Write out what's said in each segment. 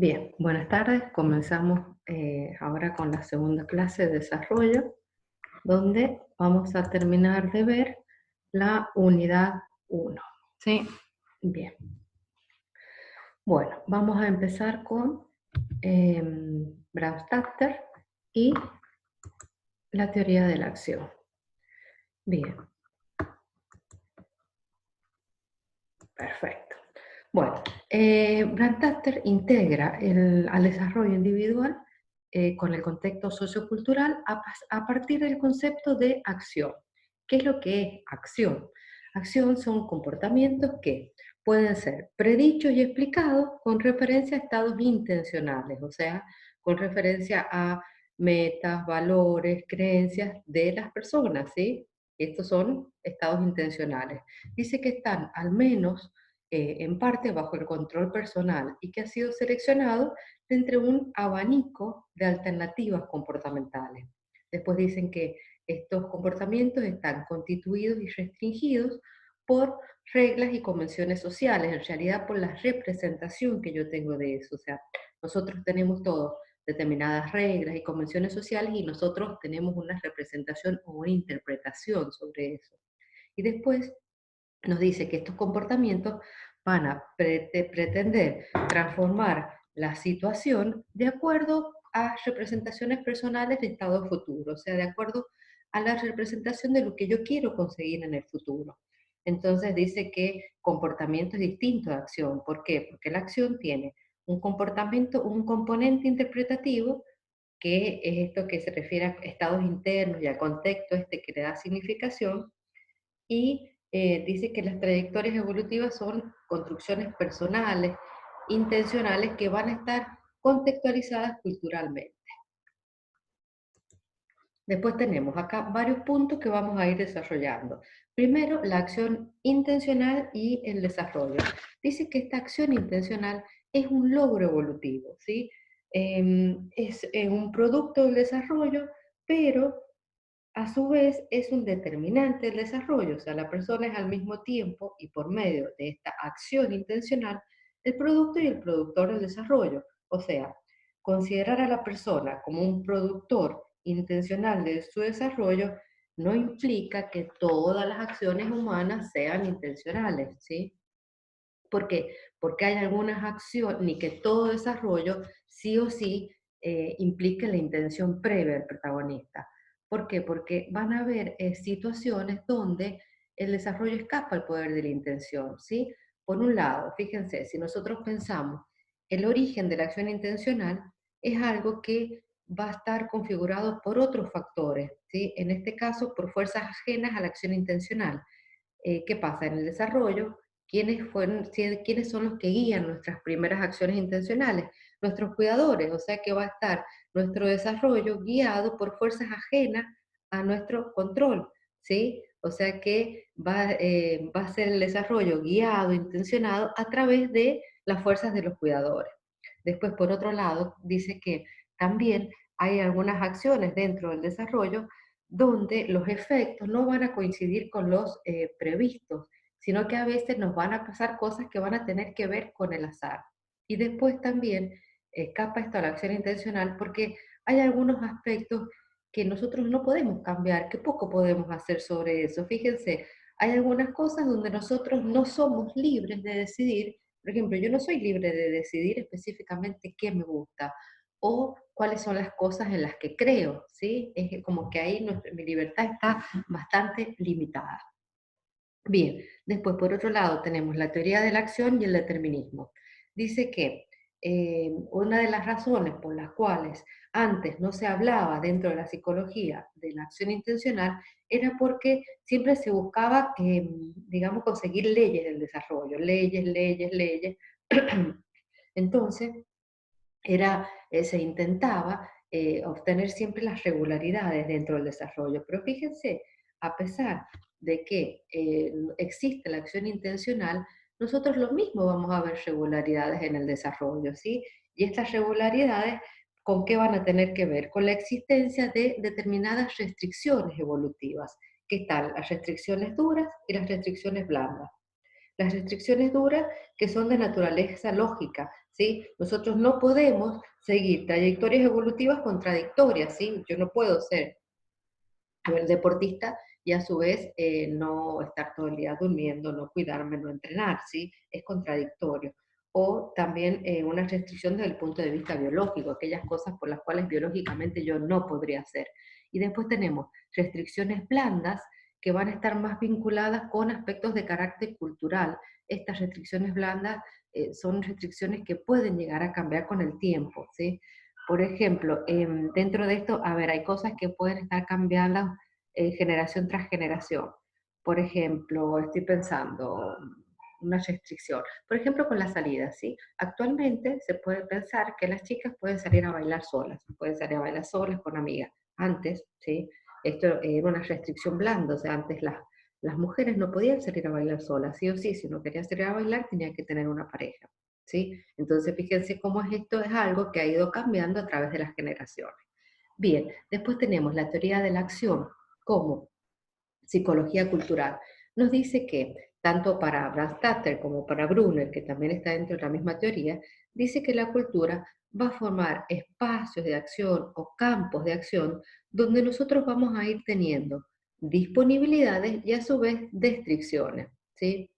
Bien, buenas tardes. Comenzamos ahora con la segunda clase de desarrollo, donde vamos a terminar de ver la unidad uno. ¿Sí? Bien. Bueno, vamos a empezar con Brandstatter y la teoría de la acción. Bien, perfecto. Bueno, Brandstatter integra al desarrollo individual con el contexto sociocultural a partir del concepto de acción. ¿Qué es lo que es acción? Acción son comportamientos que pueden ser predichos y explicados con referencia a estados intencionales, o sea, con referencia a metas, valores, creencias de las personas, ¿sí? Estos son estados intencionales. Dice que están al menos en parte bajo el control personal y que ha sido seleccionado de entre un abanico de alternativas comportamentales. Después dicen que estos comportamientos están constituidos y restringidos por reglas y convenciones sociales, en realidad por la representación que yo tengo de eso. O sea, nosotros tenemos todos determinadas reglas y convenciones sociales y nosotros tenemos una representación o una interpretación sobre eso. Y después nos dice que estos comportamientos van a pretender transformar la situación de acuerdo a representaciones personales de estado futuro, o sea, de acuerdo a la representación de lo que yo quiero conseguir en el futuro. Entonces dice que comportamiento es distinto de acción. ¿Por qué? Porque la acción tiene un comportamiento, un componente interpretativo, que es esto que se refiere a estados internos y al contexto que le da significación, y dice que las trayectorias evolutivas son construcciones personales, intencionales, que van a estar contextualizadas culturalmente. Después tenemos acá varios puntos que vamos a ir desarrollando. Primero, la acción intencional y el desarrollo. Dice que esta acción intencional es un logro evolutivo, ¿sí? Es un producto del desarrollo, pero a su vez es un determinante del desarrollo. O sea, la persona es al mismo tiempo y por medio de esta acción intencional el producto y el productor del desarrollo. O sea, considerar a la persona como un productor intencional de su desarrollo no implica que todas las acciones humanas sean intencionales, ¿sí? ¿Por qué? Porque hay algunas acciones, ni que todo desarrollo sí o sí implique la intención previa del protagonista. ¿Por qué? Porque van a haber situaciones donde el desarrollo escapa al poder de la intención, ¿sí? Por un lado, fíjense, si nosotros pensamos, el origen de la acción intencional es algo que va a estar configurado por otros factores, ¿sí? En este caso, por fuerzas ajenas a la acción intencional. ¿Qué pasa? En el desarrollo, ¿quiénes son los que guían nuestras primeras acciones intencionales? Nuestros cuidadores, o sea que va a estar nuestro desarrollo guiado por fuerzas ajenas a nuestro control, ¿sí? O sea que va a ser el desarrollo guiado, intencionado a través de las fuerzas de los cuidadores. Después, por otro lado, dice que también hay algunas acciones dentro del desarrollo donde los efectos no van a coincidir con los previstos, sino que a veces nos van a pasar cosas que van a tener que ver con el azar. Y después también escapa esto a la acción intencional porque hay algunos aspectos que nosotros no podemos cambiar, que poco podemos hacer sobre eso. Fíjense, hay algunas cosas donde nosotros no somos libres de decidir. Por ejemplo, yo no soy libre de decidir específicamente qué me gusta o cuáles son las cosas en las que creo, ¿sí? Es como que ahí mi libertad está bastante limitada. Bien, después por otro lado tenemos la teoría de la acción y el determinismo. Dice que una de las razones por las cuales antes no se hablaba dentro de la psicología de la acción intencional era porque siempre se buscaba, digamos, conseguir leyes del desarrollo, leyes, leyes, leyes. Entonces, se intentaba obtener siempre las regularidades dentro del desarrollo. Pero fíjense, a pesar de que existe la acción intencional, nosotros lo mismo vamos a ver regularidades en el desarrollo, ¿sí? Y estas regularidades, ¿con qué van a tener que ver? Con la existencia de determinadas restricciones evolutivas. ¿Qué tal? Las restricciones duras y las restricciones blandas. Las restricciones duras que son de naturaleza lógica, ¿sí? Nosotros no podemos seguir trayectorias evolutivas contradictorias, ¿sí? Yo no puedo ser a ver, deportista y a su vez no estar todo el día durmiendo, no cuidarme, no entrenar, ¿sí? Es contradictorio. O también una restricción desde el punto de vista biológico, aquellas cosas por las cuales biológicamente yo no podría hacer. Y después tenemos restricciones blandas que van a estar más vinculadas con aspectos de carácter cultural. Estas restricciones blandas son restricciones que pueden llegar a cambiar con el tiempo, ¿sí? Por ejemplo, dentro de esto, a ver, hay cosas que pueden estar cambiando generación tras generación. Por ejemplo, estoy pensando una restricción. Por ejemplo, con la salida, ¿sí? Actualmente se puede pensar que las chicas pueden salir a bailar solas, pueden salir a bailar solas con amigas. Antes, ¿sí? Esto era una restricción blanda, o sea, antes las mujeres no podían salir a bailar solas, sí o sí, si no quería salir a bailar tenía que tener una pareja, ¿sí? Entonces, fíjense cómo es esto, es algo que ha ido cambiando a través de las generaciones. Bien, después tenemos la teoría de la acción como psicología cultural. Nos dice que, tanto para Brandstatter como para Brunner, que también está dentro de la misma teoría, dice que la cultura va a formar espacios de acción o campos de acción donde nosotros vamos a ir teniendo disponibilidades y a su vez restricciones, ¿sí?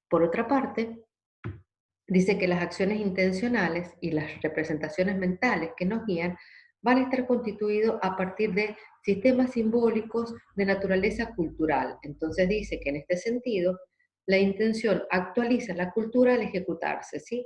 Por otra parte, dice que las acciones intencionales y las representaciones mentales que nos guían van a estar constituidos a partir de sistemas simbólicos de naturaleza cultural. Entonces dice que en este sentido, la intención actualiza la cultura al ejecutarse, ¿sí?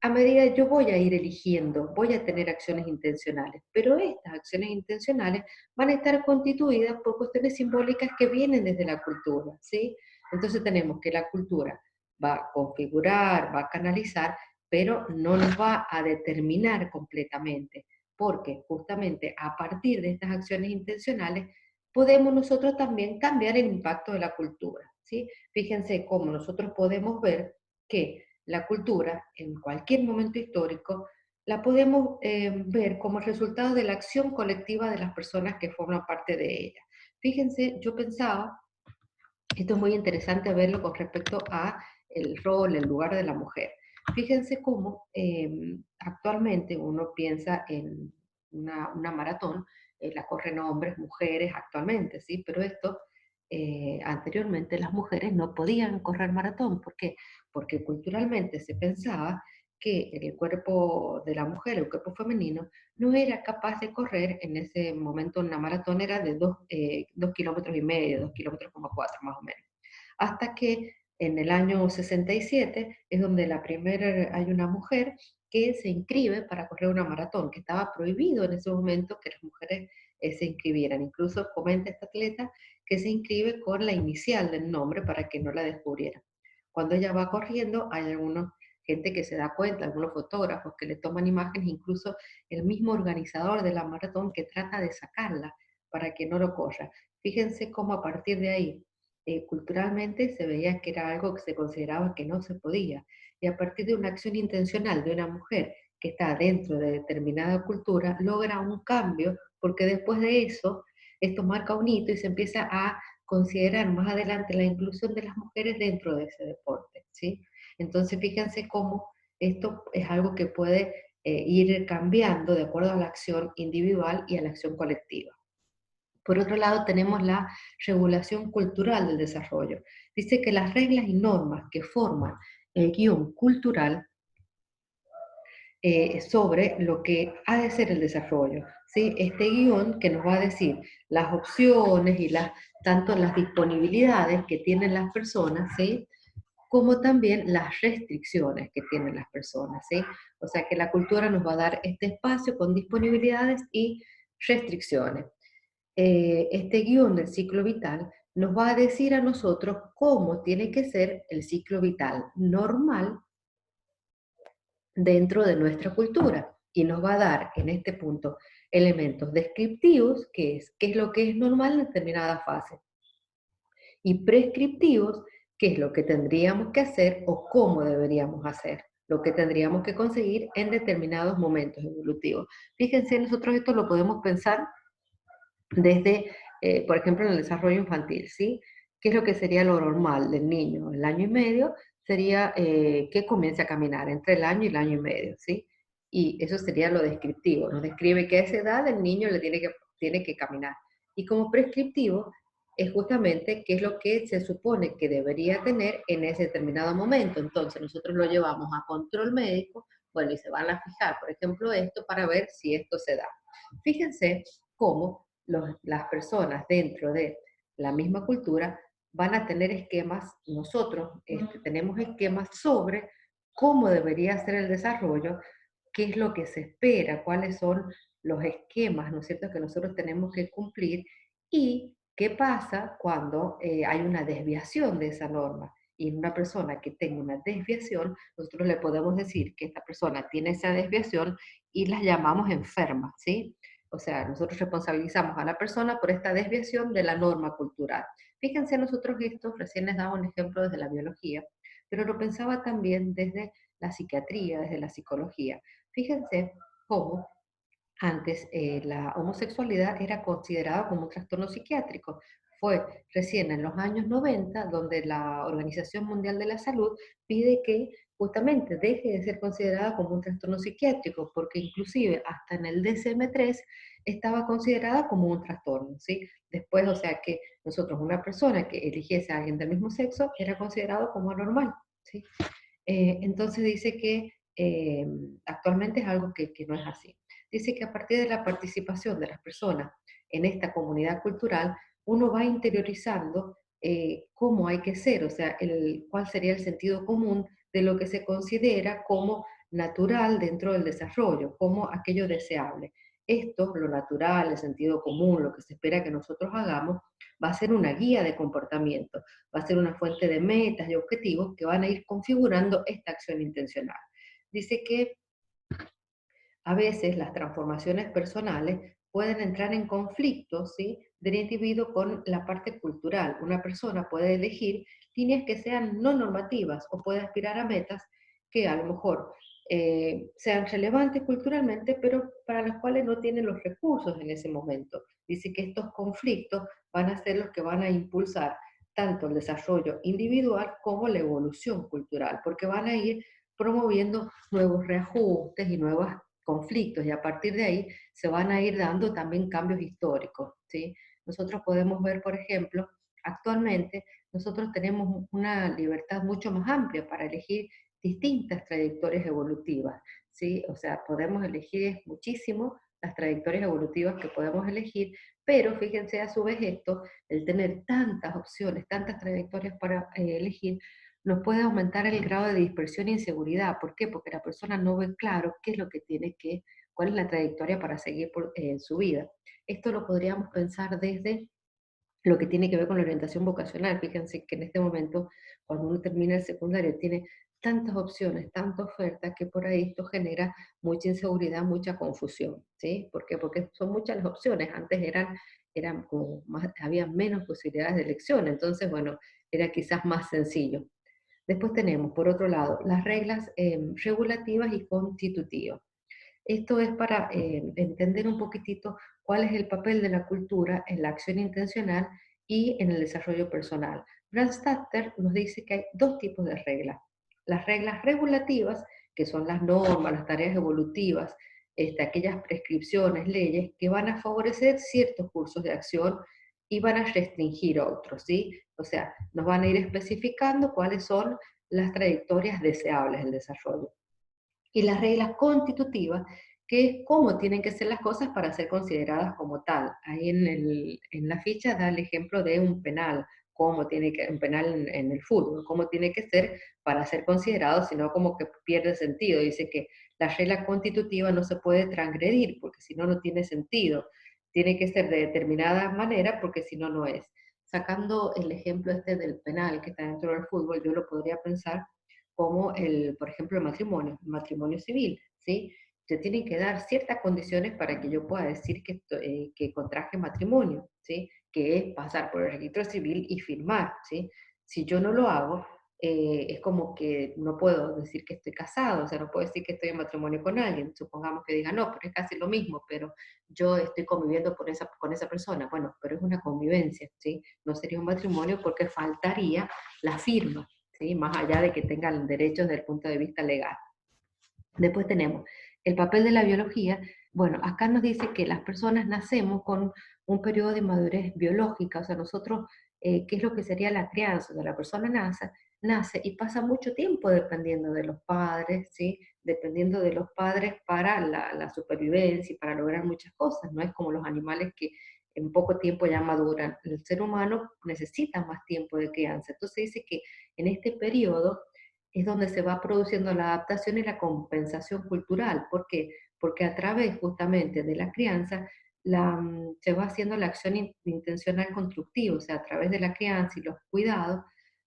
A medida yo voy a ir eligiendo, voy a tener acciones intencionales, pero estas acciones intencionales van a estar constituidas por cuestiones simbólicas que vienen desde la cultura, ¿sí? Entonces tenemos que la cultura va a configurar, va a canalizar, pero no nos va a determinar completamente, porque justamente a partir de estas acciones intencionales podemos nosotros también cambiar el impacto de la cultura, ¿sí? Fíjense cómo nosotros podemos ver que la cultura, en cualquier momento histórico, la podemos ver como resultado de la acción colectiva de las personas que forman parte de ella. Fíjense, yo pensaba, esto es muy interesante verlo con respecto a el rol, el lugar de la mujer. Fíjense cómo actualmente uno piensa en una maratón, la corren hombres, mujeres actualmente, ¿sí? Pero esto, anteriormente las mujeres no podían correr maratón. ¿Por qué? Porque culturalmente se pensaba que el cuerpo de la mujer, el cuerpo femenino, no era capaz de correr en ese momento una maratón, era de 2,5 kilómetros, 2,4 kilómetros más o menos. Hasta que en el año 67 es donde hay una mujer que se inscribe para correr una maratón, que estaba prohibido en ese momento que las mujeres se inscribieran. Incluso comenta esta atleta que se inscribe con la inicial del nombre para que no la descubrieran. Cuando ella va corriendo, hay algunos gente que se da cuenta, algunos fotógrafos que le toman imágenes, incluso el mismo organizador de la maratón que trata de sacarla para que no lo corra. Fíjense cómo a partir de ahí, culturalmente se veía que era algo que se consideraba que no se podía. Y a partir de una acción intencional de una mujer que está dentro de determinada cultura, logra un cambio, porque después de eso, esto marca un hito y se empieza a considerar más adelante la inclusión de las mujeres dentro de ese deporte, ¿sí? Entonces, fíjense cómo esto es algo que puede ir cambiando de acuerdo a la acción individual y a la acción colectiva. Por otro lado, tenemos la regulación cultural del desarrollo. Dice que las reglas y normas que forman el guión cultural sobre lo que ha de ser el desarrollo, ¿sí? Este guión que nos va a decir las opciones y tanto las disponibilidades que tienen las personas, ¿sí? Como también las restricciones que tienen las personas, ¿sí? O sea que la cultura nos va a dar este espacio con disponibilidades y restricciones. Este guión del ciclo vital nos va a decir a nosotros cómo tiene que ser el ciclo vital normal dentro de nuestra cultura y nos va a dar en este punto elementos descriptivos, que es qué es lo que es normal en determinada fase, y prescriptivos, qué es lo que tendríamos que hacer o cómo deberíamos hacer, lo que tendríamos que conseguir en determinados momentos evolutivos. Fíjense, nosotros esto lo podemos pensar desde, por ejemplo, en el desarrollo infantil, ¿sí? ¿Qué es lo que sería lo normal del niño? El año y medio sería que comience a caminar entre el año y el año y medio, ¿sí? Y eso sería lo descriptivo, nos describe que a esa edad el niño tiene que caminar. Y como prescriptivo es justamente qué es lo que se supone que debería tener en ese determinado momento. Entonces nosotros lo llevamos a control médico, bueno, y se van a fijar, por ejemplo, esto para ver si esto se da. Fíjense cómo las personas dentro de la misma cultura van a tener esquemas, nosotros tenemos esquemas sobre cómo debería ser el desarrollo, qué es lo que se espera, cuáles son los esquemas, ¿no es cierto?, que nosotros tenemos que cumplir y qué pasa cuando hay una desviación de esa norma. Y una persona que tenga una desviación, nosotros le podemos decir que esta persona tiene esa desviación y las llamamos enfermas, ¿sí? O sea, nosotros responsabilizamos a la persona por esta desviación de la norma cultural. Fíjense nosotros esto, recién les daba un ejemplo desde la biología, pero lo pensaba también desde la psiquiatría, desde la psicología. Fíjense cómo antes la homosexualidad era considerada como un trastorno psiquiátrico. Fue recién en los años 90 donde la Organización Mundial de la Salud pide que justamente deje de ser considerada como un trastorno psiquiátrico, porque inclusive hasta en el DSM-3 estaba considerada como un trastorno, ¿sí? Después, o sea que nosotros, una persona que eligiese a alguien del mismo sexo, era considerado como anormal, ¿sí? Entonces dice que actualmente es algo que no es así. Dice que a partir de la participación de las personas en esta comunidad cultural, uno va interiorizando cómo hay que ser, o sea, cuál sería el sentido común de lo que se considera como natural dentro del desarrollo, como aquello deseable. Esto, lo natural, el sentido común, lo que se espera que nosotros hagamos, va a ser una guía de comportamiento, va a ser una fuente de metas y objetivos que van a ir configurando esta acción intencional. Dice que a veces las transformaciones personales pueden entrar en conflicto, ¿sí?, del individuo con la parte cultural. Una persona puede elegir líneas que sean no normativas o puede aspirar a metas que a lo mejor sean relevantes culturalmente, pero para las cuales no tienen los recursos en ese momento. Dice que estos conflictos van a ser los que van a impulsar tanto el desarrollo individual como la evolución cultural, porque van a ir promoviendo nuevos reajustes y nuevas conflictos y a partir de ahí se van a ir dando también cambios históricos, ¿sí? Nosotros podemos ver, por ejemplo, actualmente nosotros tenemos una libertad mucho más amplia para elegir distintas trayectorias evolutivas, ¿sí? O sea, podemos elegir muchísimo las trayectorias evolutivas que podemos elegir, pero fíjense a su vez esto, el tener tantas opciones, tantas trayectorias para elegir, nos puede aumentar el grado de dispersión e inseguridad. ¿Por qué? Porque la persona no ve claro qué es lo que tiene que, cuál es la trayectoria para seguir en su vida. Esto lo podríamos pensar desde lo que tiene que ver con la orientación vocacional. Fíjense que en este momento, cuando uno termina el secundario, tiene tantas opciones, tanta oferta, que por ahí esto genera mucha inseguridad, mucha confusión, ¿sí? ¿Por qué? Porque son muchas las opciones. Antes eran como más, había menos posibilidades de elección, entonces, bueno, era quizás más sencillo. Después tenemos, por otro lado, las reglas regulativas y constitutivas. Esto es para entender un poquitito cuál es el papel de la cultura en la acción intencional y en el desarrollo personal. Brandstatter nos dice que hay dos tipos de reglas. Las reglas regulativas, que son las normas, las tareas evolutivas, aquellas prescripciones, leyes que van a favorecer ciertos cursos de acción y van a restringir otros, ¿sí? O sea, nos van a ir especificando cuáles son las trayectorias deseables del desarrollo y las reglas constitutivas, que es cómo tienen que ser las cosas para ser consideradas como tal. Ahí en la ficha da el ejemplo de un penal, cómo tiene que, un penal en el fútbol, cómo tiene que ser para ser considerado, sino como que pierde sentido. Dice que la regla constitutiva no se puede transgredir, porque si no, no tiene sentido. Tiene que ser de determinada manera, porque si no, no es. Sacando el ejemplo este del penal que está dentro del fútbol, yo lo podría pensar como por ejemplo, el matrimonio civil, ¿sí? Se tienen que dar ciertas condiciones para que yo pueda decir que contraje matrimonio, ¿sí? Que es pasar por el registro civil y firmar, ¿sí? Si yo no lo hago, es como que no puedo decir que estoy casado, o sea, no puedo decir que estoy en matrimonio con alguien. Supongamos que diga, no, pero es casi lo mismo, pero yo estoy conviviendo con esa persona. Bueno, pero es una convivencia, ¿sí? No sería un matrimonio porque faltaría la firma, ¿sí? Más allá de que tengan derechos desde el punto de vista legal. Después tenemos el papel de la biología. Bueno, acá nos dice que las personas nacemos con un periodo de madurez biológica, o sea, nosotros, ¿qué es lo que sería la crianza? O sea, la persona nace y pasa mucho tiempo dependiendo de los padres, ¿sí? Dependiendo de los padres para la supervivencia y para lograr muchas cosas, no es como los animales que en poco tiempo ya maduran. El ser humano necesita más tiempo de crianza. Entonces dice que en este periodo es donde se va produciendo la adaptación y la compensación cultural. ¿Por qué? Porque a través justamente de la crianza se va haciendo la acción intencional constructiva, o sea, a través de la crianza y los cuidados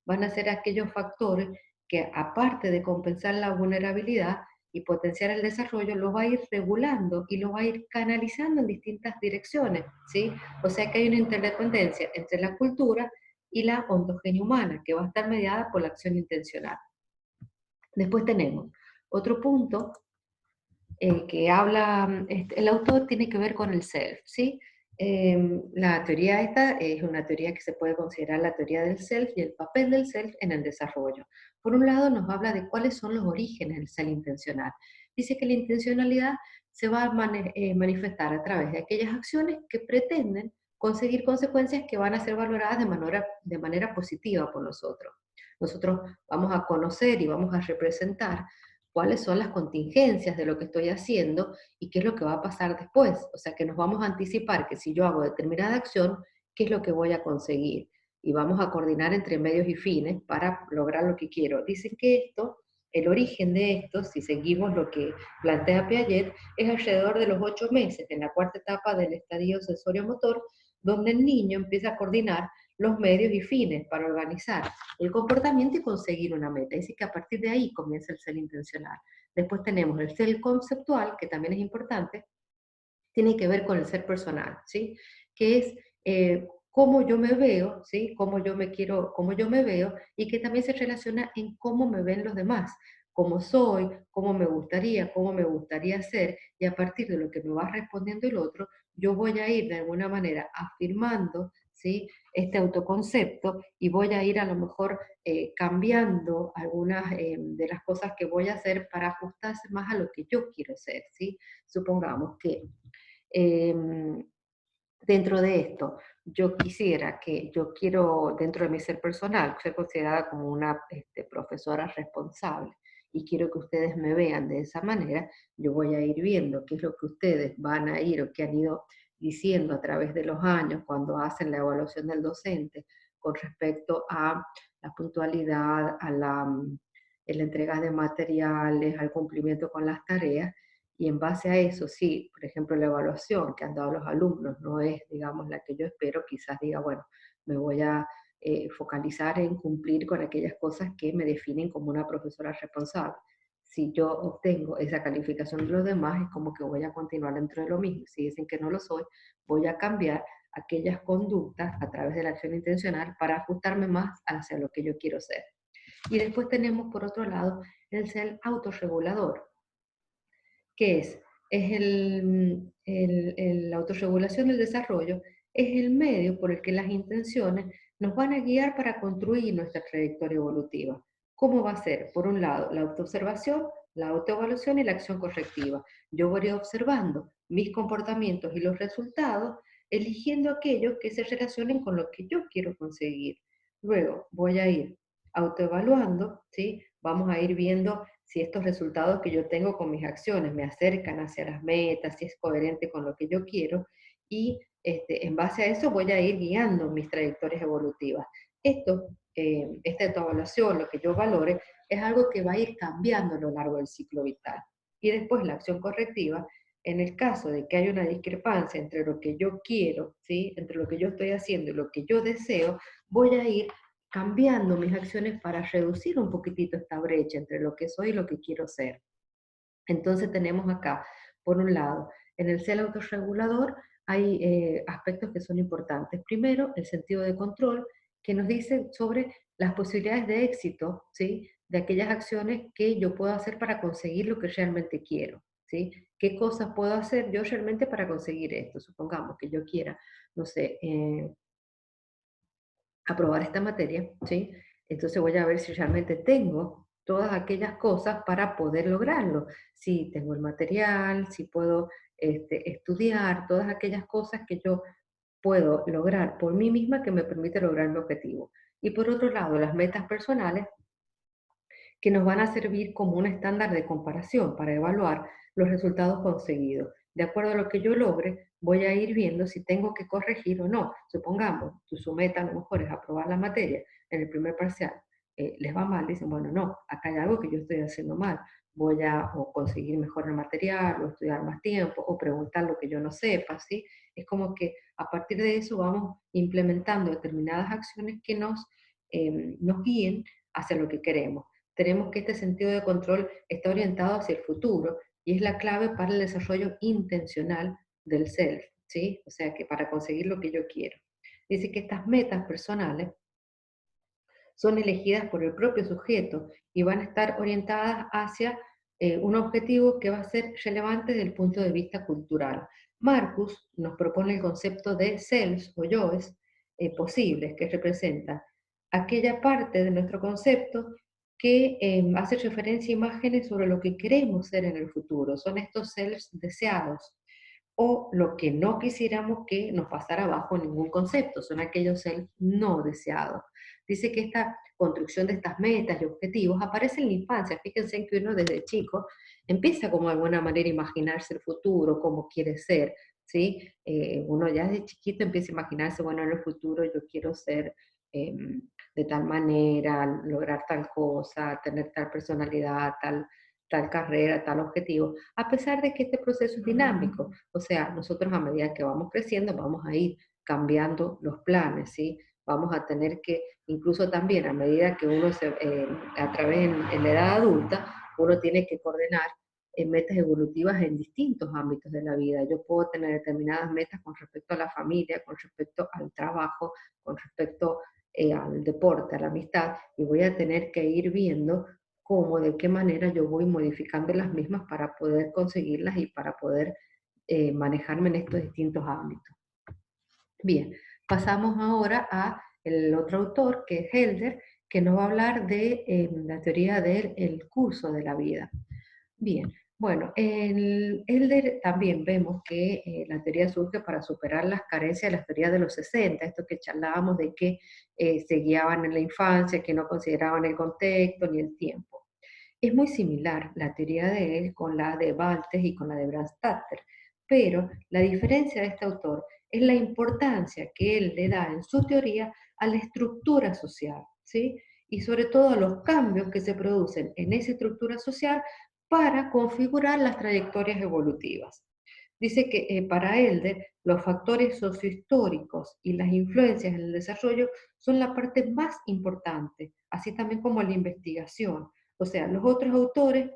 van a ser aquellos factores que aparte de compensar la vulnerabilidad y potenciar el desarrollo, lo va a ir regulando y lo va a ir canalizando en distintas direcciones, ¿sí? O sea que hay una interdependencia entre la cultura y la ontogenia humana, que va a estar mediada por la acción intencional. Después tenemos otro punto que habla, el autor tiene que ver con el self, ¿sí? La teoría esta es una teoría que se puede considerar la teoría del self y el papel del self en el desarrollo. Por un lado nos habla de cuáles son los orígenes del self intencional. Dice que la intencionalidad se va a manifestar a través de aquellas acciones que pretenden conseguir consecuencias que van a ser valoradas de manera positiva por nosotros. Nosotros vamos a conocer y vamos a representar cuáles son las contingencias de lo que estoy haciendo y qué es lo que va a pasar después. O sea, que nos vamos a anticipar que si yo hago determinada acción, qué es lo que voy a conseguir. Y vamos a coordinar entre medios y fines para lograr lo que quiero. Dicen que esto, el origen de esto, si seguimos lo que plantea Piaget, es alrededor de los 8 meses, en la cuarta etapa del estadio sensorio-motor, donde el niño empieza a coordinar los medios y fines para organizar el comportamiento y conseguir una meta. Dice que a partir de ahí comienza el ser intencional. Después tenemos el ser conceptual, que también es importante, tiene que ver con el ser personal, ¿sí? Que es cómo yo me veo, ¿sí? Cómo yo me quiero, cómo yo me veo, y que también se relaciona en cómo me ven los demás, cómo soy, cómo me gustaría ser, y a partir de lo que me va respondiendo el otro, yo voy a ir de alguna manera afirmando, ¿sí? Este autoconcepto y voy a ir a lo mejor cambiando algunas de las cosas que voy a hacer para ajustarse más a lo que yo quiero ser, ¿sí? Supongamos que Em, dentro de esto, yo quiero, dentro de mi ser personal, ser considerada como una profesora responsable y quiero que ustedes me vean de esa manera, yo voy a ir viendo qué es lo que ustedes van a ir o que han ido diciendo a través de los años cuando hacen la evaluación del docente con respecto a la puntualidad, a la entrega de materiales, al cumplimiento con las tareas, y en base a eso, sí, por ejemplo, la evaluación que han dado los alumnos no es, digamos, la que yo espero, quizás diga, bueno, me voy a focalizar en cumplir con aquellas cosas que me definen como una profesora responsable. Si yo obtengo esa calificación de los demás, es como que voy a continuar dentro de lo mismo. Si dicen que no lo soy, voy a cambiar aquellas conductas a través de la acción intencional para ajustarme más hacia lo que yo quiero ser. Y después tenemos, por otro lado, el ser autorregulador. ¿Qué es? Es la autorregulación del desarrollo, es el medio por el que las intenciones nos van a guiar para construir nuestra trayectoria evolutiva. ¿Cómo va a ser? Por un lado, la autoobservación, la autoevaluación y la acción correctiva. Yo voy observando mis comportamientos y los resultados, eligiendo aquellos que se relacionen con lo que yo quiero conseguir. Luego voy a ir autoevaluando, ¿sí? Vamos a ir viendo si estos resultados que yo tengo con mis acciones me acercan hacia las metas, si es coherente con lo que yo quiero, y en base a eso voy a ir guiando mis trayectorias evolutivas. Esta autoevaluación, lo que yo valore, es algo que va a ir cambiando a lo largo del ciclo vital. Y después la acción correctiva, en el caso de que haya una discrepancia entre lo que yo quiero, ¿sí? Entre lo que yo estoy haciendo y lo que yo deseo, voy a ir cambiando mis acciones para reducir un poquitito esta brecha entre lo que soy y lo que quiero ser. Entonces tenemos acá, por un lado, en el ser autorregulador hay aspectos que son importantes. Primero, el sentido de control, que nos dice sobre las posibilidades de éxito, ¿sí? De aquellas acciones que yo puedo hacer para conseguir lo que realmente quiero, ¿sí? ¿Qué cosas puedo hacer yo realmente para conseguir esto? Supongamos que yo quiera, no sé, aprobar esta materia, ¿sí? Entonces voy a ver si realmente tengo todas aquellas cosas para poder lograrlo. Si tengo el material, si puedo estudiar, todas aquellas cosas que yo puedo lograr por mí misma que me permite lograr mi objetivo. Y por otro lado, las metas personales que nos van a servir como un estándar de comparación para evaluar los resultados conseguidos. De acuerdo a lo que yo logre, voy a ir viendo si tengo que corregir o no. Supongamos, su meta a lo mejor es aprobar la materia en el primer parcial. Les va mal, dicen, bueno, no, acá hay algo que yo estoy haciendo mal. Voy a o conseguir mejor el material, o estudiar más tiempo, o preguntar lo que yo no sepa, ¿sí? Es como que a partir de eso vamos implementando determinadas acciones que nos guíen hacia lo que queremos. Tenemos que este sentido de control está orientado hacia el futuro y es la clave para el desarrollo intencional del self, ¿sí? O sea, que para conseguir lo que yo quiero. Dice que estas metas personales son elegidas por el propio sujeto y van a estar orientadas hacia un objetivo que va a ser relevante desde el punto de vista cultural. Marcus nos propone el concepto de selves o yoes posibles, que representa aquella parte de nuestro concepto que hace referencia a imágenes sobre lo que queremos ser en el futuro. Son estos selves deseados o lo que no quisiéramos que nos pasara bajo ningún concepto, son aquellos self no deseados. Dice que esta construcción de estas metas y objetivos aparece en la infancia. Fíjense en que uno desde chico empieza como de alguna manera a imaginarse el futuro, cómo quiere ser, ¿sí? Uno ya desde chiquito empieza a imaginarse, bueno, en el futuro yo quiero ser de tal manera, lograr tal cosa, tener tal personalidad, tal carrera, tal objetivo, a pesar de que este proceso es dinámico. O sea, nosotros a medida que vamos creciendo vamos a ir cambiando los planes, ¿sí? Vamos a tener que, incluso también a medida que uno a través en la edad adulta, uno tiene que coordinar metas evolutivas en distintos ámbitos de la vida. Yo puedo tener determinadas metas con respecto a la familia, con respecto al trabajo, con respecto al deporte, a la amistad, y voy a tener que ir viendo cómo, de qué manera yo voy modificando las mismas para poder conseguirlas y para poder manejarme en estos distintos ámbitos. Bien, pasamos ahora a el otro autor, que es Helder, que nos va a hablar de la teoría del curso de la vida. Bien, bueno, en Helder también vemos que la teoría surge para superar las carencias de la teoría de los 60, esto que charlábamos de que se guiaban en la infancia, que no consideraban el contexto ni el tiempo. Es muy similar la teoría de él con la de Baltes y con la de Brandstatter, pero la diferencia de este autor es la importancia que él le da en su teoría a la estructura social, ¿sí? Y sobre todo a los cambios que se producen en esa estructura social para configurar las trayectorias evolutivas. Dice que para Elder los factores sociohistóricos y las influencias en el desarrollo son la parte más importante, así también como la investigación. O sea, los otros autores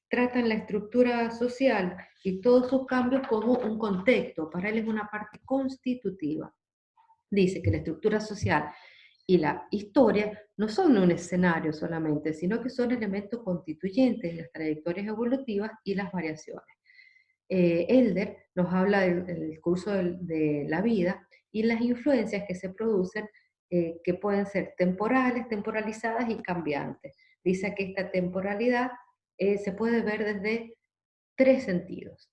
tratan la estructura social y todos sus cambios como un contexto. Para él es una parte constitutiva. Dice que la estructura social y la historia no son un escenario solamente, sino que son elementos constituyentes de las trayectorias evolutivas y las variaciones. Elder nos habla del curso de la vida y las influencias que se producen, que pueden ser temporales, temporalizadas y cambiantes. Dice que esta temporalidad se puede ver desde tres sentidos.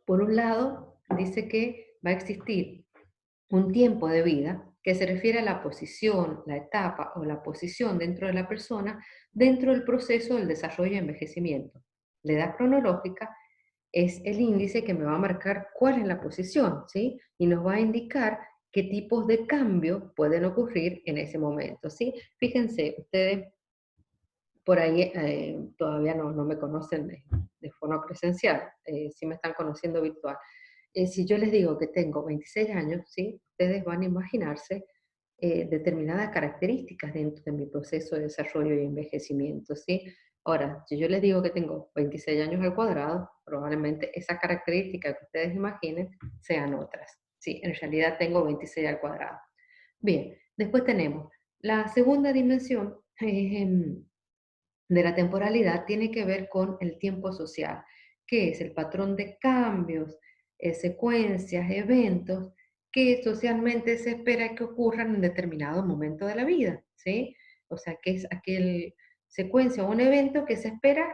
Por un lado, dice que va a existir un tiempo de vida que se refiere a la posición, la etapa o la posición dentro de la persona dentro del proceso del desarrollo y envejecimiento. La edad cronológica es el índice que me va a marcar cuál es la posición, ¿sí? Y nos va a indicar qué tipos de cambio pueden ocurrir en ese momento, ¿sí? Fíjense, ustedes por ahí todavía no me conocen de forma presencial, sí me están conociendo virtual. Si yo les digo que tengo 26 años, ¿sí? Ustedes van a imaginarse determinadas características dentro de mi proceso de desarrollo y envejecimiento, ¿sí? Ahora, si yo les digo que tengo 26 años al cuadrado, probablemente esas características que ustedes imaginen sean otras. Sí, en realidad tengo 26 al cuadrado. Bien, después tenemos la segunda dimensión de la temporalidad, tiene que ver con el tiempo social, que es el patrón de cambios, secuencias, eventos que socialmente se espera que ocurran en determinado momento de la vida, ¿sí? O sea, que es aquel secuencia o un evento que se espera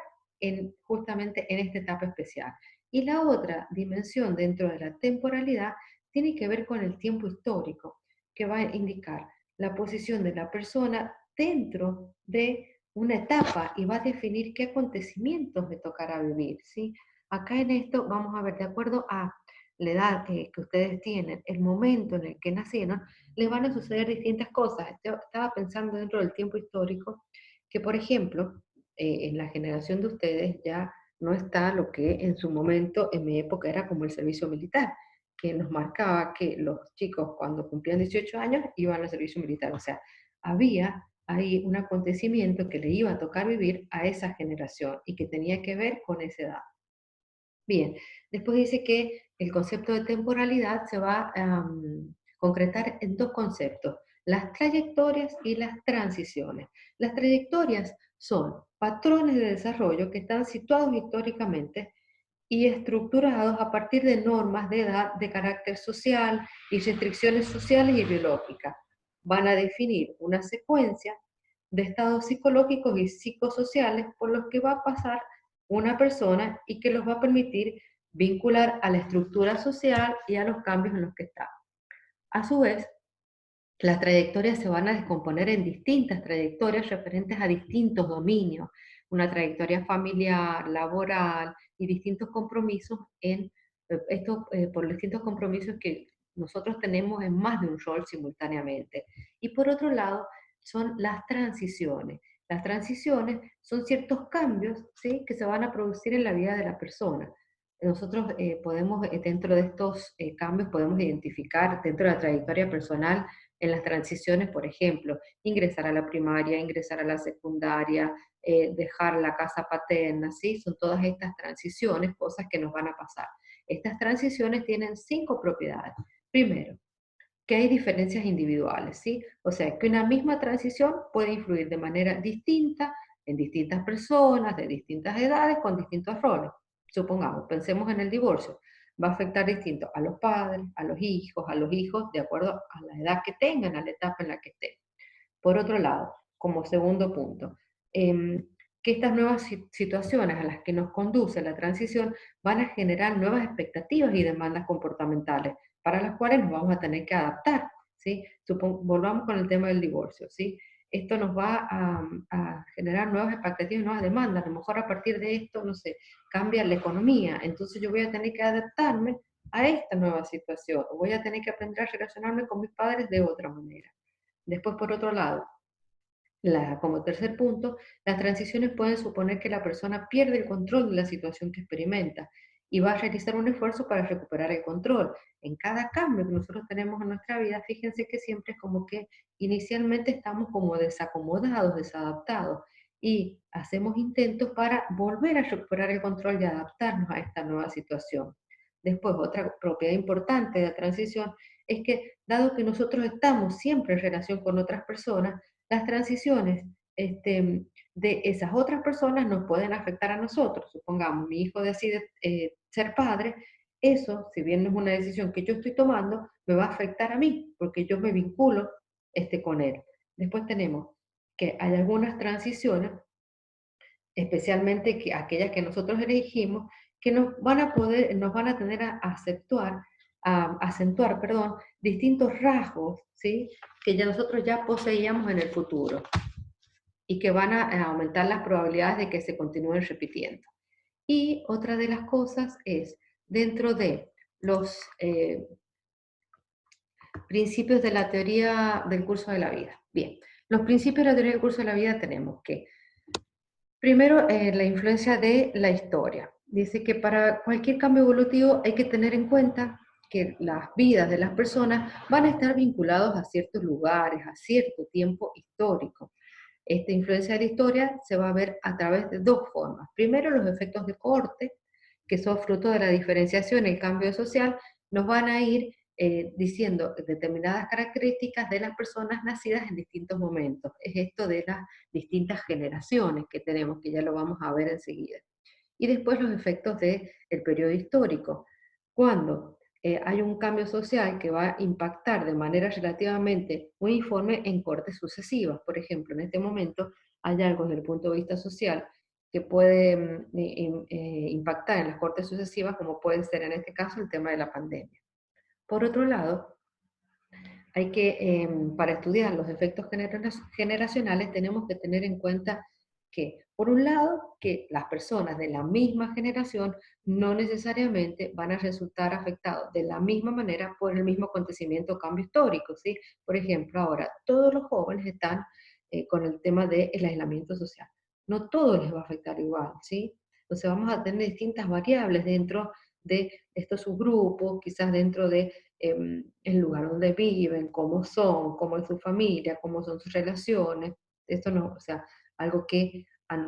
justamente en esta etapa especial. Y la otra dimensión dentro de la temporalidad tiene que ver con el tiempo histórico, que va a indicar la posición de la persona dentro de una etapa y va a definir qué acontecimientos le tocará vivir, ¿sí? Acá en esto vamos a ver, de acuerdo a la edad que ustedes tienen, el momento en el que nacieron, les van a suceder distintas cosas. Yo estaba pensando dentro del tiempo histórico que, por ejemplo, en la generación de ustedes ya no está lo que en su momento, en mi época, era como el servicio militar, que nos marcaba que los chicos cuando cumplían 18 años iban al servicio militar. O sea, había ahí un acontecimiento que le iba a tocar vivir a esa generación y que tenía que ver con esa edad. Bien, después dice que el concepto de temporalidad se va a concretar en dos conceptos, las trayectorias y las transiciones. Las trayectorias son patrones de desarrollo que están situados históricamente y estructurados a partir de normas de edad de carácter social y restricciones sociales y biológicas. Van a definir una secuencia de estados psicológicos y psicosociales por los que va a pasar una persona y que los va a permitir vincular a la estructura social y a los cambios en los que está. A su vez, las trayectorias se van a descomponer en distintas trayectorias referentes a distintos dominios, una trayectoria familiar, laboral y distintos compromisos por los distintos compromisos que nosotros tenemos en más de un rol simultáneamente. Y por otro lado, son las transiciones. Las transiciones son ciertos cambios, ¿sí?, que se van a producir en la vida de la persona. Nosotros podemos, dentro de estos cambios, podemos identificar dentro de la trayectoria personal en las transiciones, por ejemplo, ingresar a la primaria, ingresar a la secundaria, dejar la casa paterna, ¿sí? Son todas estas transiciones, cosas que nos van a pasar. Estas transiciones tienen 5 propiedades. Primero, que hay diferencias individuales, ¿sí? O sea, que una misma transición puede influir de manera distinta en distintas personas, de distintas edades, con distintos roles. Supongamos, pensemos en el divorcio. Va a afectar distinto a los padres, a los hijos, de acuerdo a la edad que tengan, a la etapa en la que estén. Por otro lado, como segundo punto, que estas nuevas situaciones a las que nos conduce la transición van a generar nuevas expectativas y demandas comportamentales para las cuales nos vamos a tener que adaptar, ¿sí? Volvamos con el tema del divorcio, ¿sí? Esto nos va a generar nuevas expectativas y nuevas demandas. A lo mejor a partir de esto, no sé, cambia la economía, entonces yo voy a tener que adaptarme a esta nueva situación, o voy a tener que aprender a relacionarme con mis padres de otra manera. Después, por otro lado, como tercer punto, las transiciones pueden suponer que la persona pierde el control de la situación que experimenta y va a realizar un esfuerzo para recuperar el control. En cada cambio que nosotros tenemos en nuestra vida, fíjense que siempre es como que inicialmente estamos como desacomodados, desadaptados, y hacemos intentos para volver a recuperar el control y adaptarnos a esta nueva situación. Después, otra propiedad importante de la transición es que, dado que nosotros estamos siempre en relación con otras personas, las transiciones de esas otras personas nos pueden afectar a nosotros. Supongamos, mi hijo decide ser padre, eso, si bien no es una decisión que yo estoy tomando, me va a afectar a mí, porque yo me vinculo con él. Después tenemos que hay algunas transiciones, especialmente aquellas que nosotros elegimos, que nos van a tener a acentuar, perdón, distintos rasgos, ¿sí?, que ya nosotros ya poseíamos en el futuro y que van a aumentar las probabilidades de que se continúen repitiendo. Y otra de las cosas es, dentro de los principios de la teoría del curso de la vida. Bien, los principios de la teoría del curso de la vida tenemos que, primero, la influencia de la historia. Dice que para cualquier cambio evolutivo hay que tener en cuenta que las vidas de las personas van a estar vinculados a ciertos lugares, a cierto tiempo histórico. Esta influencia de la historia se va a ver a través de dos formas. Primero, los efectos de cohorte, que son fruto de la diferenciación y el cambio social, nos van a ir diciendo determinadas características de las personas nacidas en distintos momentos. Es esto de las distintas generaciones que tenemos, que ya lo vamos a ver enseguida. Y después los efectos del periodo histórico, cuando hay un cambio social que va a impactar de manera relativamente uniforme en cortes sucesivas. Por ejemplo, en este momento hay algo desde el punto de vista social que puede impactar en las cortes sucesivas, como puede ser en este caso el tema de la pandemia. Por otro lado, hay que, para estudiar los efectos generacionales, tenemos que tener en cuenta que, por un lado, que las personas de la misma generación no necesariamente van a resultar afectados de la misma manera por el mismo acontecimiento o cambio histórico, ¿sí? Por ejemplo, ahora todos los jóvenes están con el tema del aislamiento social. No todo les va a afectar igual, ¿sí? Entonces vamos a tener distintas variables dentro de estos subgrupos, quizás dentro de el lugar donde viven, cómo son, cómo es su familia, cómo son sus relaciones. Esto no, o sea, algo que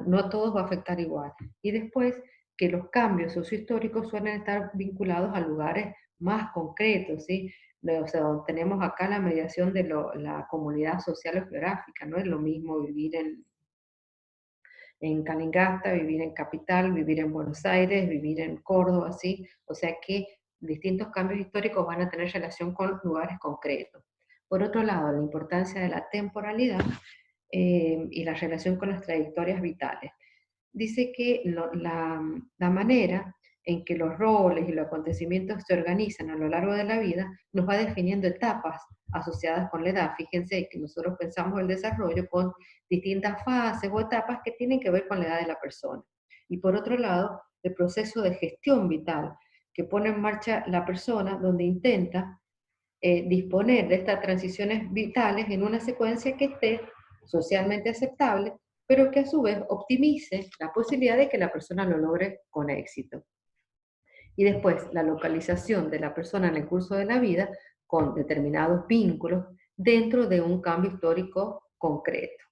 no a todos va a afectar igual. Y después, que los cambios sociohistóricos suelen estar vinculados a lugares más concretos, ¿sí? O sea, donde tenemos acá la mediación de la comunidad social o geográfica, no es lo mismo vivir en Calingasta, vivir en Capital, vivir en Buenos Aires, vivir en Córdoba, ¿sí? O sea que distintos cambios históricos van a tener relación con lugares concretos. Por otro lado, la importancia de la temporalidad y la relación con las trayectorias vitales. Dice que la manera en que los roles y los acontecimientos se organizan a lo largo de la vida nos va definiendo etapas asociadas con la edad. Fíjense que nosotros pensamos el desarrollo con distintas fases o etapas que tienen que ver con la edad de la persona. Y por otro lado, el proceso de gestión vital que pone en marcha la persona donde intenta disponer de estas transiciones vitales en una secuencia que esté socialmente aceptable, pero que a su vez optimice la posibilidad de que la persona lo logre con éxito. Y después, la localización de la persona en el curso de la vida con determinados vínculos dentro de un cambio histórico concreto.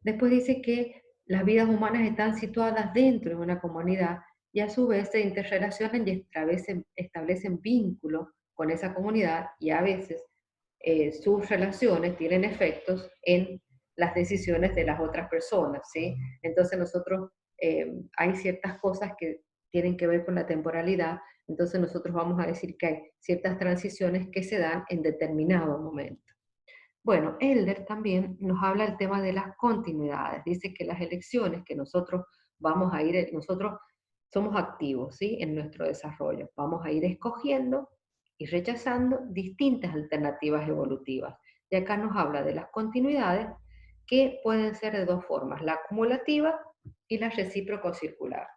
Después dice que las vidas humanas están situadas dentro de una comunidad y a su vez se interrelacionan y establecen vínculos con esa comunidad y a veces sus relaciones tienen efectos en las decisiones de las otras personas, ¿sí? Entonces nosotros, hay ciertas cosas que tienen que ver con la temporalidad, entonces nosotros vamos a decir que hay ciertas transiciones que se dan en determinado momento. Bueno, Elder también nos habla del tema de las continuidades. Dice que las elecciones que nosotros vamos a ir, nosotros somos activos, ¿sí? En nuestro desarrollo. Vamos a ir escogiendo y rechazando distintas alternativas evolutivas. Y acá nos habla de las continuidades que pueden ser de dos formas, la acumulativa y la recíproco circular.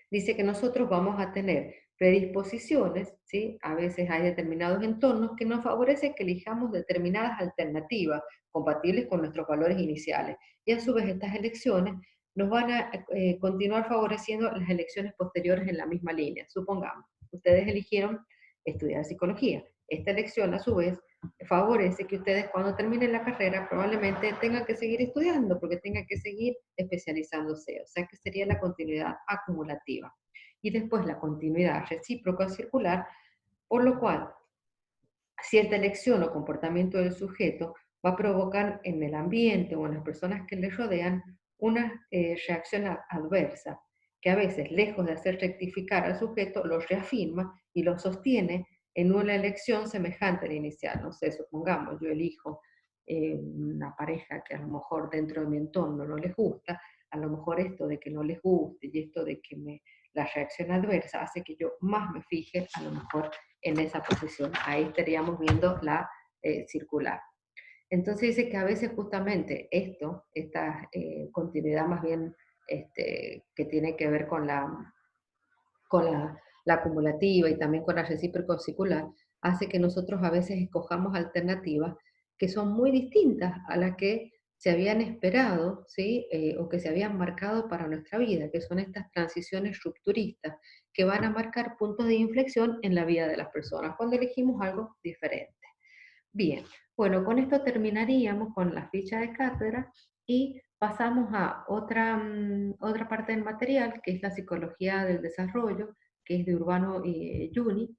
Dice que nosotros vamos a tener predisposiciones, ¿sí? A veces hay determinados entornos que nos favorecen que elijamos determinadas alternativas compatibles con nuestros valores iniciales. Y a su vez estas elecciones nos van a continuar favoreciendo las elecciones posteriores en la misma línea. Supongamos, ustedes eligieron estudiar psicología. Esta elección a su vez favorece que ustedes cuando terminen la carrera probablemente tengan que seguir estudiando porque tengan que seguir especializándose, o sea que sería la continuidad acumulativa. Y después la continuidad recíproca circular, por lo cual cierta elección o comportamiento del sujeto va a provocar en el ambiente o en las personas que le rodean una reacción adversa, que a veces, lejos de hacer rectificar al sujeto, lo reafirma y lo sostiene en una elección semejante a la inicial. No sé, supongamos, yo elijo una pareja que a lo mejor dentro de mi entorno no les gusta, a lo mejor esto de que no les guste y esto de que la reacción adversa hace que yo más me fije a lo mejor en esa posición. Ahí estaríamos viendo la circular. Entonces dice que a veces justamente esta continuidad más bien que tiene que ver con la acumulativa y también con la recíproco circular, hace que nosotros a veces escojamos alternativas que son muy distintas a las que se habían esperado, ¿sí? O que se habían marcado para nuestra vida, que son estas transiciones rupturistas, que van a marcar puntos de inflexión en la vida de las personas cuando elegimos algo diferente. Bien, bueno, con esto terminaríamos con la ficha de cátedra y pasamos a otra parte del material, que es la psicología del desarrollo, que es de Urbano y Juni,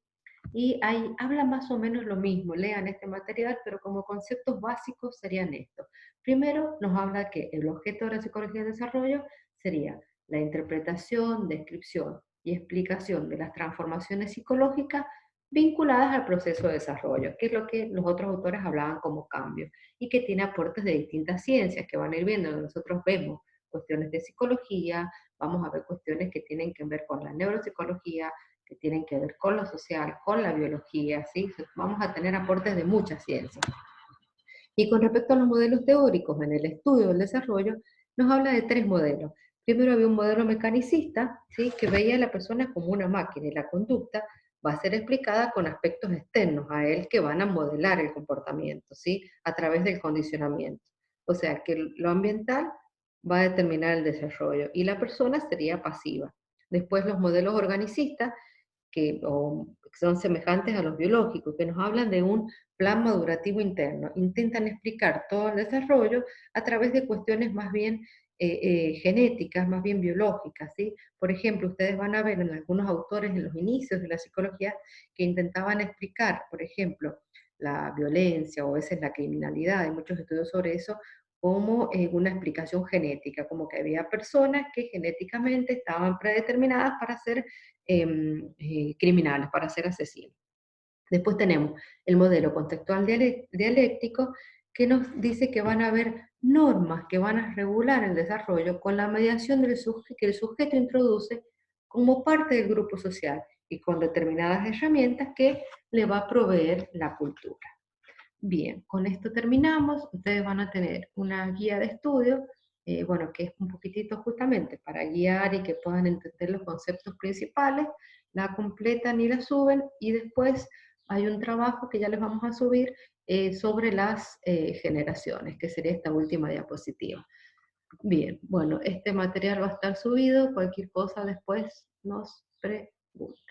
y ahí habla más o menos lo mismo, lean este material, pero como conceptos básicos serían estos. Primero nos habla que el objeto de la psicología del desarrollo sería la interpretación, descripción y explicación de las transformaciones psicológicas vinculadas al proceso de desarrollo, que es lo que los otros autores hablaban como cambio, y que tiene aportes de distintas ciencias que van a ir viendo. Nosotros vemos cuestiones de psicología, vamos a ver cuestiones que tienen que ver con la neuropsicología, que tienen que ver con lo social, con la biología, ¿sí? Vamos a tener aportes de muchas ciencias. Y con respecto a los modelos teóricos en el estudio del desarrollo, nos habla de tres modelos. Primero había un modelo mecanicista, ¿sí? Que veía a la persona como una máquina y la conducta va a ser explicada con aspectos externos a él que van a modelar el comportamiento, ¿sí? A través del condicionamiento. O sea que lo ambiental va a determinar el desarrollo y la persona sería pasiva. Después los modelos organicistas que son semejantes a los biológicos, que nos hablan de un plan madurativo interno. Intentan explicar todo el desarrollo a través de cuestiones más bien genéticas, más bien biológicas, ¿sí? Por ejemplo, ustedes van a ver en algunos autores en los inicios de la psicología que intentaban explicar, por ejemplo, la violencia o a veces la criminalidad, hay muchos estudios sobre eso, como una explicación genética, como que había personas que genéticamente estaban predeterminadas para ser criminales, para ser asesinos. Después tenemos el modelo contextual dialéctico que nos dice que van a haber normas que van a regular el desarrollo con la mediación que el sujeto introduce como parte del grupo social y con determinadas herramientas que le va a proveer la cultura. Bien, con esto terminamos. Ustedes van a tener una guía de estudio, bueno, que es un poquitito justamente para guiar y que puedan entender los conceptos principales. La completan y la suben y después hay un trabajo que ya les vamos a subir sobre las generaciones, que sería esta última diapositiva. Bien, bueno, este material va a estar subido. Cualquier cosa después nos preguntan.